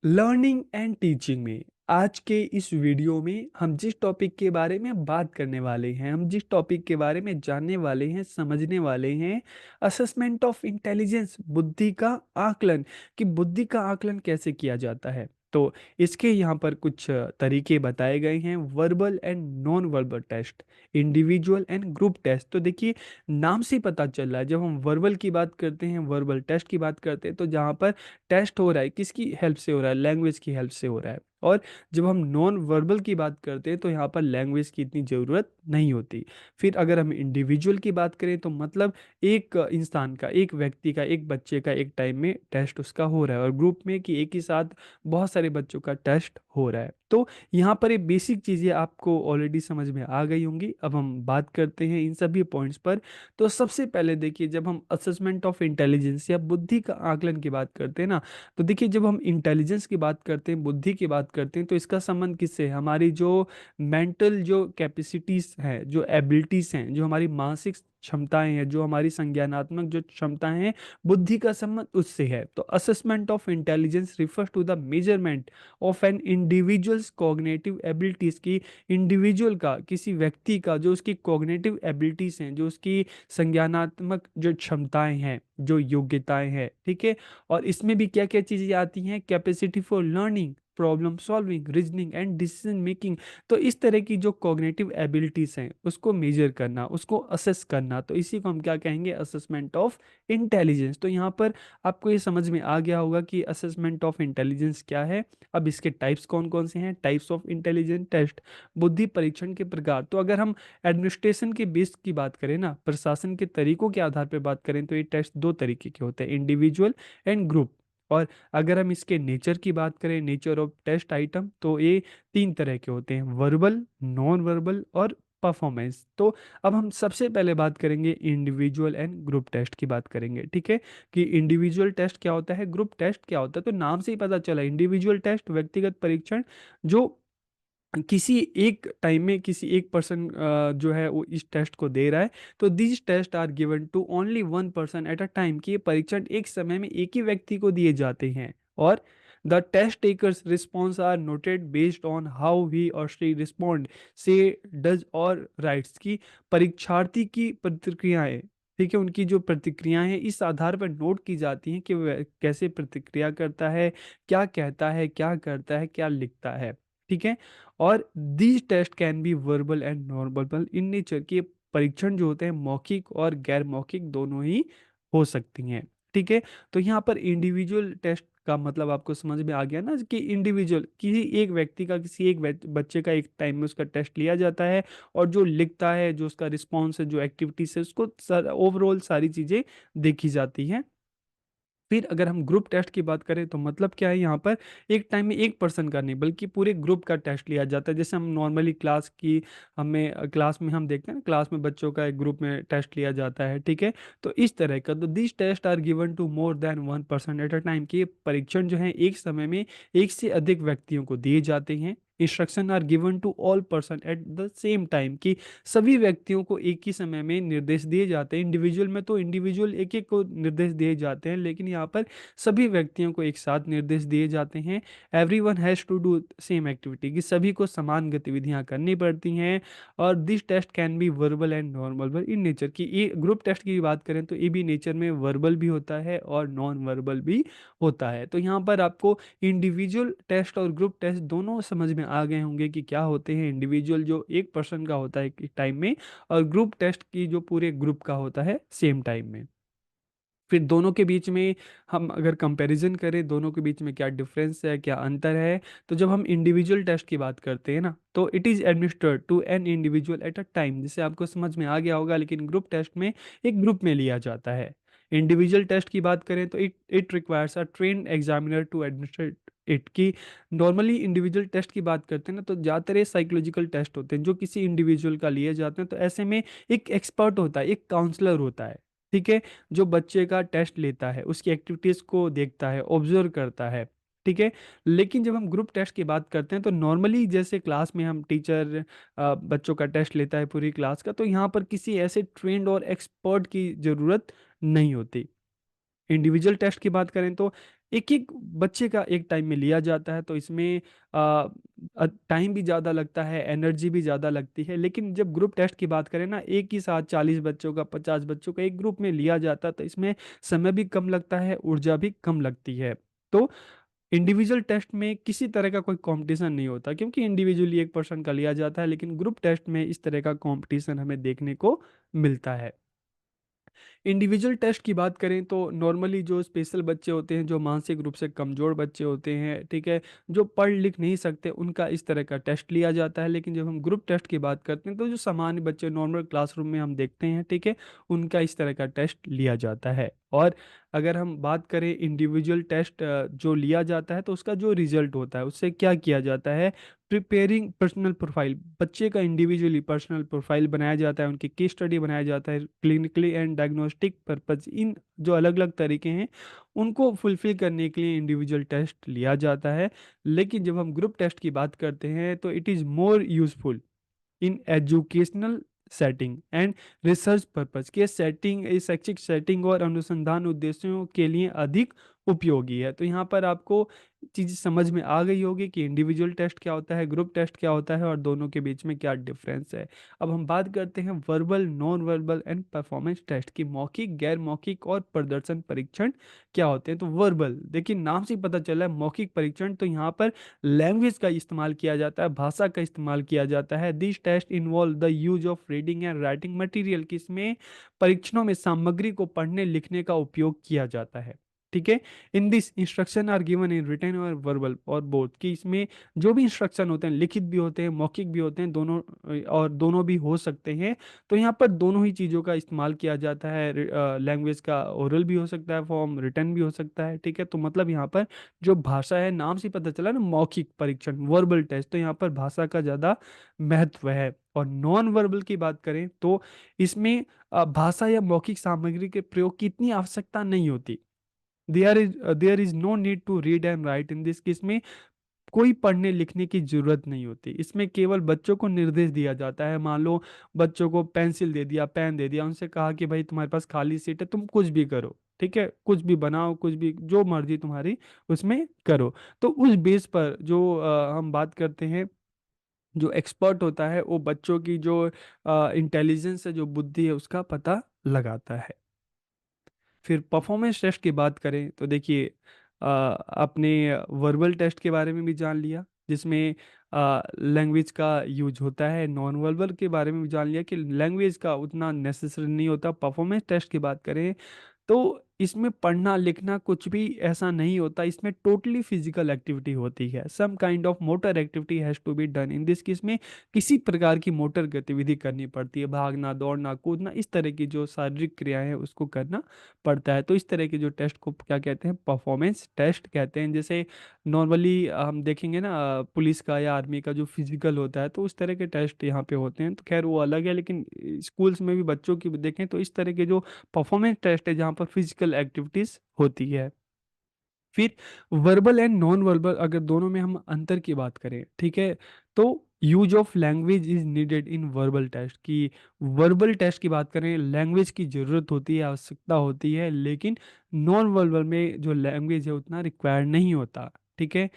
Learning and teaching में आज के इस वीडियो में हम जिस टॉपिक के बारे में बात करने वाले हैं, हम जिस टॉपिक के बारे में जानने वाले हैं, समझने वाले हैं, असेसमेंट ऑफ इंटेलिजेंस, बुद्धि का आकलन, कि बुद्धि का आकलन कैसे किया जाता है। तो इसके यहाँ पर कुछ तरीके बताए गए हैं। Verbal and non verbal test, individual and group test. तो देखिए, नाम से ही पता चल रहा है, जब हम वर्बल की बात करते हैं, वर्बल टेस्ट की बात करते हैं, तो जहाँ पर टेस्ट हो रहा है किसकी हेल्प से हो रहा है, लैंग्वेज की हेल्प से हो रहा है। और जब हम नॉन वर्बल की बात करते हैं तो यहाँ पर लैंग्वेज की इतनी ज़रूरत नहीं होती। फिर अगर हम इंडिविजुअल की बात करें तो मतलब एक इंसान का, एक व्यक्ति का, एक बच्चे का एक टाइम में टेस्ट उसका हो रहा है, और ग्रुप में कि एक ही साथ बहुत सारे बच्चों का टेस्ट हो रहा है। तो यहाँ पर ये बेसिक चीज़ें आपको ऑलरेडी समझ में आ गई होंगी। अब हम बात करते हैं इन सभी पॉइंट्स पर। तो सबसे पहले देखिए, जब हम असेसमेंट ऑफ इंटेलिजेंस या बुद्धि का आकलन की बात करते हैं ना, तो देखिए, जब हम इंटेलिजेंस की बात करते हैं, बुद्धि की बात करते हैं, तो इसका संबंध किससे है? हमारी जो मेंटल जो कैपेसिटीज हैं, जो एबिलिटीज हैं, जो हमारी मानसिक क्षमताएं हैं, जो हमारी संज्ञानात्मक जो क्षमताएं हैं, बुद्धि का संबंध उससे है। तो assessment of intelligence refers to the measurement of an individual's cognitive abilities की, इंडिविजुअल का, किसी व्यक्ति का, जो उसकी कॉग्निटिव एबिलिटीज हैं, जो उसकी संज्ञानात्मक जो क्षमताएं हैं, जो योग्यताएं हैं, ठीक है। और इसमें भी क्या क्या चीजें आती हैं? Capacity for learning, problem solving, reasoning and decision making. तो इस तरह की जो कॉग्निटिव एबिलिटीज हैं उसको मेजर करना, उसको असेस करना, तो इसी को हम क्या कहेंगे? Assessment of intelligence. तो यहाँ पर आपको ये समझ में आ गया होगा कि असेसमेंट ऑफ इंटेलिजेंस क्या है। अब इसके टाइप्स कौन कौन से हैं? टाइप्स ऑफ इंटेलिजेंस टेस्ट, बुद्धि परीक्षण के प्रकार। तो अगर हम एडमिनिस्ट्रेशन के बेस की बात करें ना, प्रशासन के तरीकों के आधार पर बात करें, तो ये टेस्ट दो तरीके के होते हैं, इंडिविजुअल एंड ग्रुप। और अगर हम इसके नेचर की बात करें, नेचर ऑफ टेस्ट आइटम, तो ये तीन तरह के होते हैं, वर्बल, नॉन वर्बल और परफॉर्मेंस। तो अब हम सबसे पहले बात करेंगे इंडिविजुअल एंड ग्रुप टेस्ट की बात करेंगे, ठीक है। कि इंडिविजुअल टेस्ट क्या होता है, ग्रुप टेस्ट क्या होता है। तो नाम से ही पता चला, इंडिविजुअल टेस्ट व्यक्तिगत परीक्षण, जो किसी एक टाइम में किसी एक पर्सन जो है वो इस टेस्ट को दे रहा है। तो this test are given to only one person at a time, कि ये परीक्षण एक समय में एक ही व्यक्ति को दिए जाते हैं। और the test takers response are noted based on how he or she respond, say, does or writes, की परीक्षार्थी की प्रतिक्रियाएं, ठीक है, उनकी जो प्रतिक्रियाएं हैं इस आधार पर नोट की जाती हैं कि वह कैसे प्रतिक्रिया करता है, क्या कहता है, क्या करता है, क्या लिखता है, ठीक है। और these test can be verbal and non verbal in nature, के परीक्षण जो होते हैं मौखिक और गैर मौखिक दोनों ही हो सकती हैं, ठीक है। तो यहाँ पर इंडिविजुअल टेस्ट का मतलब आपको समझ में आ गया ना, कि इंडिविजुअल किसी एक व्यक्ति का, किसी एक बच्चे का एक टाइम में उसका टेस्ट लिया जाता है, और जो लिखता है, जो उसका रिस्पॉन्स है, जो एक्टिविटीज है, उसको ओवरऑल सारी चीजें देखी जाती हैं। फिर अगर हम ग्रुप टेस्ट की बात करें तो मतलब क्या है? यहाँ पर एक टाइम में एक पर्सन का नहीं बल्कि पूरे ग्रुप का टेस्ट लिया जाता है। जैसे हम नॉर्मली क्लास की, हमें क्लास में हम देखते हैं ना, क्लास में बच्चों का एक ग्रुप में टेस्ट लिया जाता है, ठीक है। तो इस तरह का, तो this test are given to more than one person at a time, कि ये परीक्षण जो है एक समय में एक से अधिक व्यक्तियों को दिए जाते हैं। Instruction are given to all person at the same time, कि सभी व्यक्तियों को एक ही समय में निर्देश दिए जाते हैं। इंडिविजुअल में तो इंडिविजुअल एक एक को निर्देश दिए जाते हैं, लेकिन यहाँ पर सभी व्यक्तियों को एक साथ निर्देश दिए जाते हैं। Everyone has to do same activity, कि सभी को समान गतिविधियाँ करनी पड़ती हैं। और this test can be verbal and non verbal in nature, की ये ग्रुप टेस्ट की बात करें तो ये भी नेचर में वर्बल भी होता है और नॉन वर्बल भी होता है। तो यहाँ पर आपको इंडिविजुअल टेस्ट और ग्रुप टेस्ट दोनों समझ में आ गए होंगे कि क्या होते हैं। इंडिविजुअल जो एक पर्सन का होता है एक टाइम में, और ग्रुप टेस्ट की जो पूरे ग्रुप का होता है सेम टाइम में। फिर दोनों के बीच में हम अगर कंपैरिजन करें, दोनों के बीच में क्या डिफरेंस है, क्या अंतर है, तो जब हम इंडिविजुअल टेस्ट की बात करते हैं ना, तो it is administered to an individual at a time, जिसे आपको समझ में आ गया होगा। लेकिन ग्रुप टेस्ट में एक ग्रुप में लिया जाता है। इंडिविजुअल टेस्ट की बात करें तो it it requires a train examiner to administrate it, की नॉर्मली इंडिविजुअल टेस्ट की बात करते हैं ना, तो ज़्यादातर ये साइकोलॉजिकल टेस्ट होते हैं जो किसी इंडिविजुअल का लिए जाते हैं। तो ऐसे में एक एक्सपर्ट होता है, एक काउंसलर होता है, ठीक है, जो बच्चे का टेस्ट लेता है, उसकी एक्टिविटीज को देखता है, ऑब्जर्व करता है, ठीक है। लेकिन जब हम ग्रुप टेस्ट की बात करते हैं तो नॉर्मली जैसे क्लास में हम टीचर बच्चों का टेस्ट लेता है पूरी क्लास का, तो यहाँ पर किसी ऐसे ट्रेंड और एक्सपर्ट की जरूरत नहीं होती। इंडिविजुअल टेस्ट की बात करें तो एक एक बच्चे का एक टाइम में लिया जाता है, तो इसमें टाइम भी ज़्यादा लगता है, एनर्जी भी ज़्यादा लगती है। लेकिन जब ग्रुप टेस्ट की बात करें ना, एक ही साथ 40 बच्चों का, 50 बच्चों का एक ग्रुप में लिया जाता है, तो इसमें समय भी कम लगता है, ऊर्जा भी कम लगती है। तो इंडिविजुअल टेस्ट में किसी तरह का कोई कंपटीशन नहीं होता, क्योंकि इंडिविजुअली एक पर्सन का लिया जाता है, लेकिन ग्रुप टेस्ट में इस तरह का कंपटीशन हमें देखने को मिलता है। इंडिविजुअल टेस्ट की बात करें तो नॉर्मली जो स्पेशल बच्चे होते हैं, जो मानसिक रूप से कमज़ोर बच्चे होते हैं, ठीक है, जो पढ़ लिख नहीं सकते, उनका इस तरह का टेस्ट लिया जाता है। लेकिन जब हम ग्रुप टेस्ट की बात करते हैं, तो जो सामान्य बच्चे नॉर्मल क्लासरूम में हम देखते हैं, ठीक है, उनका इस तरह का टेस्ट लिया जाता है। और अगर हम बात करें इंडिविजुअल टेस्ट जो लिया जाता है, तो उसका जो रिजल्ट होता है, उससे क्या किया जाता है, प्रिपेयरिंग पर्सनल प्रोफाइल, बच्चे का इंडिविजुअली पर्सनल प्रोफाइल बनाया जाता है, उनकी केस स्टडी बनाया जाता है, क्लिनिकली एंड डायग्नोस्टिक पर्पज, इन जो अलग अलग तरीके हैं उनको फुलफिल करने के लिए इंडिविजुअल टेस्ट लिया जाता है। लेकिन जब हम ग्रुप टेस्ट की बात करते हैं, तो it is more useful in educational setting and research purpose, के सेटिंग, इस शैक्षिक सेटिंग और अनुसंधान उद्देश्यों के लिए अधिक उपयोगी है। तो यहाँ पर आपको चीज़ समझ में आ गई होगी कि इंडिविजुअल टेस्ट क्या होता है, ग्रुप टेस्ट क्या होता है, और दोनों के बीच में क्या डिफरेंस है। अब हम बात करते हैं verbal, non verbal and performance test की। मौखिक, गैर मौखिक और प्रदर्शन परीक्षण क्या होते हैं। तो वर्बल, देखिए नाम से ही पता चला है, मौखिक परीक्षण, तो यहाँ पर लैंग्वेज का इस्तेमाल किया जाता है, भाषा का इस्तेमाल किया जाता है। This test involve the use of reading and writing material, कि इसमें परीक्षणों में सामग्री को पढ़ने लिखने का उपयोग किया जाता है, ठीक है। In this instruction are given in written or verbal or both, कि इसमें जो भी इंस्ट्रक्शन होते हैं, लिखित भी होते हैं, मौखिक भी होते हैं, दोनों, और दोनों भी हो सकते हैं। तो यहाँ पर दोनों ही चीज़ों का इस्तेमाल किया जाता है। लैंग्वेज का ओरल भी हो सकता है फॉर्म, रिटर्न भी हो सकता है, ठीक है। तो मतलब यहाँ पर जो भाषा है, नाम से ही पता चला ना, मौखिक परीक्षण, वर्बल टेस्ट, तो यहाँ पर भाषा का ज़्यादा महत्व है। और नॉन वर्बल की बात करें तो इसमें भाषा या मौखिक सामग्री के प्रयोग की इतनी आवश्यकता नहीं होती। There is no need to read and write in this case में कोई पढ़ने लिखने की जरूरत नहीं होती। इसमें केवल बच्चों को निर्देश दिया जाता है। मान लो बच्चों को पेंसिल दे दिया, पेन दे दिया, उनसे कहा कि भाई तुम्हारे पास खाली सीट है, तुम कुछ भी करो, ठीक है, कुछ भी बनाओ, कुछ भी जो मर्जी तुम्हारी उसमें करो। तो उस बेस पर जो हम बात करते हैं, जो एक्सपर्ट होता है वो बच्चों की जो इंटेलिजेंस है, जो बुद्धि है, उसका पता लगाता है। फिर परफॉर्मेंस टेस्ट की बात करें तो देखिए, आपने वर्बल टेस्ट के बारे में भी जान लिया, जिसमें लैंग्वेज का यूज होता है। नॉन वर्बल के बारे में भी जान लिया कि लैंग्वेज का उतना नेसेसरी नहीं होता। परफॉर्मेंस टेस्ट की बात करें तो इसमें पढ़ना लिखना कुछ भी ऐसा नहीं होता, इसमें टोटली फिजिकल एक्टिविटी होती है। Some kind of motor activity has to be done in this case में किसी प्रकार की मोटर गतिविधि करनी पड़ती है, भागना, दौड़ना, कूदना, इस तरह की जो शारीरिक क्रियाएं हैं उसको करना पड़ता है। तो इस तरह के जो टेस्ट को क्या कहते हैं, परफॉर्मेंस टेस्ट कहते हैं। जैसे नॉर्मली हम देखेंगे ना, पुलिस का या आर्मी का जो फिजिकल होता है, तो उस तरह के टेस्ट यहाँ पे होते हैं। तो खैर वो अलग है, लेकिन स्कूल्स में भी बच्चों की देखें तो इस तरह के जो परफॉर्मेंस टेस्ट है, जहाँ पर फिजिकल एक्टिविटीज होती है। फिर वर्बल एंड नॉन वर्बल, अगर दोनों में हम अंतर की बात करें, ठीक है, तो use of language is needed in verbal test, की वर्बल टेस्ट की बात करें, लैंग्वेज की जरूरत होती है, आवश्यकता होती है, लेकिन नॉन वर्बल में जो लैंग्वेज है उतना रिक्वायर्ड नहीं होता, ठीक है।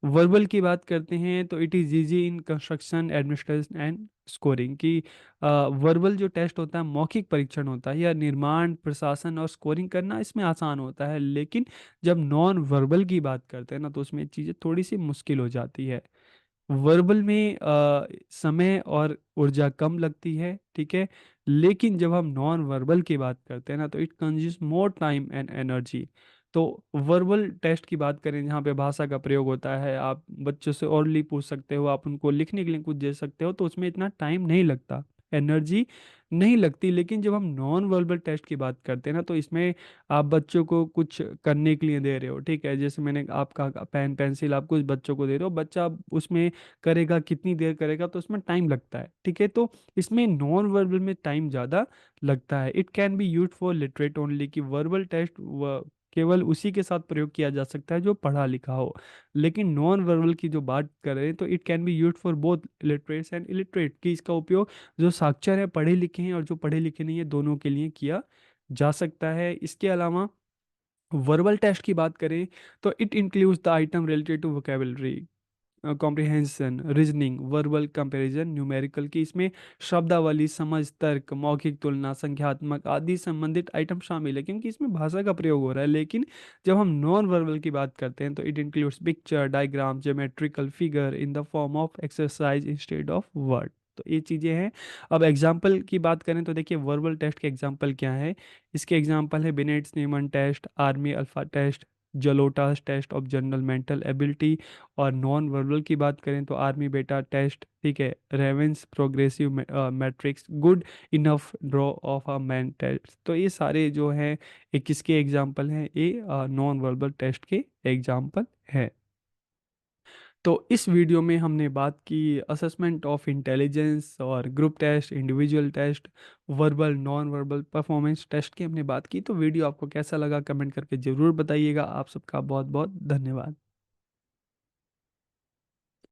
वर्बल की बात करते हैं तो it is easy in construction, administration and scoring, की वर्बल जो टेस्ट होता है, मौखिक परीक्षण होता है, या निर्माण, प्रशासन और स्कोरिंग करना इसमें आसान होता है। लेकिन जब नॉन वर्बल की बात करते हैं ना, तो उसमें चीज़ें थोड़ी सी मुश्किल हो जाती है। वर्बल में समय और ऊर्जा कम लगती है, ठीक है। लेकिन जब हम नॉन वर्बल की बात करते हैं ना, तो it consumes more time and energy. तो वर्बल टेस्ट की बात करें, जहाँ पे भाषा का प्रयोग होता है, आप बच्चों से orally पूछ सकते हो, आप उनको लिखने के लिए कुछ दे सकते हो, तो उसमें इतना टाइम नहीं लगता, एनर्जी नहीं लगती। लेकिन जब हम नॉन वर्बल टेस्ट की बात करते हैं ना, तो इसमें आप बच्चों को कुछ करने के लिए दे रहे हो, ठीक है, जैसे मैंने आपका पेन पेंसिल आप कुछ बच्चों को दे रहे हो, बच्चा उसमें करेगा, कितनी देर करेगा, तो उसमें टाइम लगता है, ठीक है। तो इसमें नॉन वर्बल में टाइम ज़्यादा लगता है। It can be use for literate only, की वर्बल टेस्ट केवल उसी के साथ प्रयोग किया जा सकता है जो पढ़ा लिखा हो। लेकिन नॉन वर्बल की जो बात करें तो it can be use for both literates and illiterate, की इसका उपयोग जो साक्षर है, पढ़े लिखे हैं, और जो पढ़े लिखे नहीं है, दोनों के लिए किया जा सकता है। इसके अलावा वर्बल टेस्ट की बात करें तो it includes the item related to vocabulary, comprehension, reasoning, verbal comparison, numerical की इसमें शब्दावली, समझ, तर्क, मौखिक तुलना, संख्यात्मक आदि संबंधित आइटम शामिल है, क्योंकि इसमें भाषा का प्रयोग हो रहा है। लेकिन जब हम नॉन वर्बल की बात करते हैं तो it includes picture, diagram, geometrical figure in the form of exercise instead of word. तो ये चीज़ें हैं। अब एग्जाम्पल की बात करें तो देखिए वर्बल टेस्ट के एग्जाम्पल क्या है। इसके एग्जाम्पल है Binet Newman test, army alpha test, Jalota's test of general mental ability. और नॉन वर्बल की बात करें तो आर्मी बेटा टेस्ट, ठीक है, Raven's progressive matrix, Goodenough draw of a man test. तो ये सारे जो हैं ये किसके एग्जाम्पल हैं, ये नॉन वर्बल टेस्ट के एग्जाम्पल हैं। तो इस वीडियो में हमने बात की असेसमेंट ऑफ इंटेलिजेंस और group test, individual test, verbal non verbal performance test की हमने बात की। तो वीडियो आपको कैसा लगा कमेंट करके ज़रूर बताइएगा। आप सबका बहुत बहुत धन्यवाद।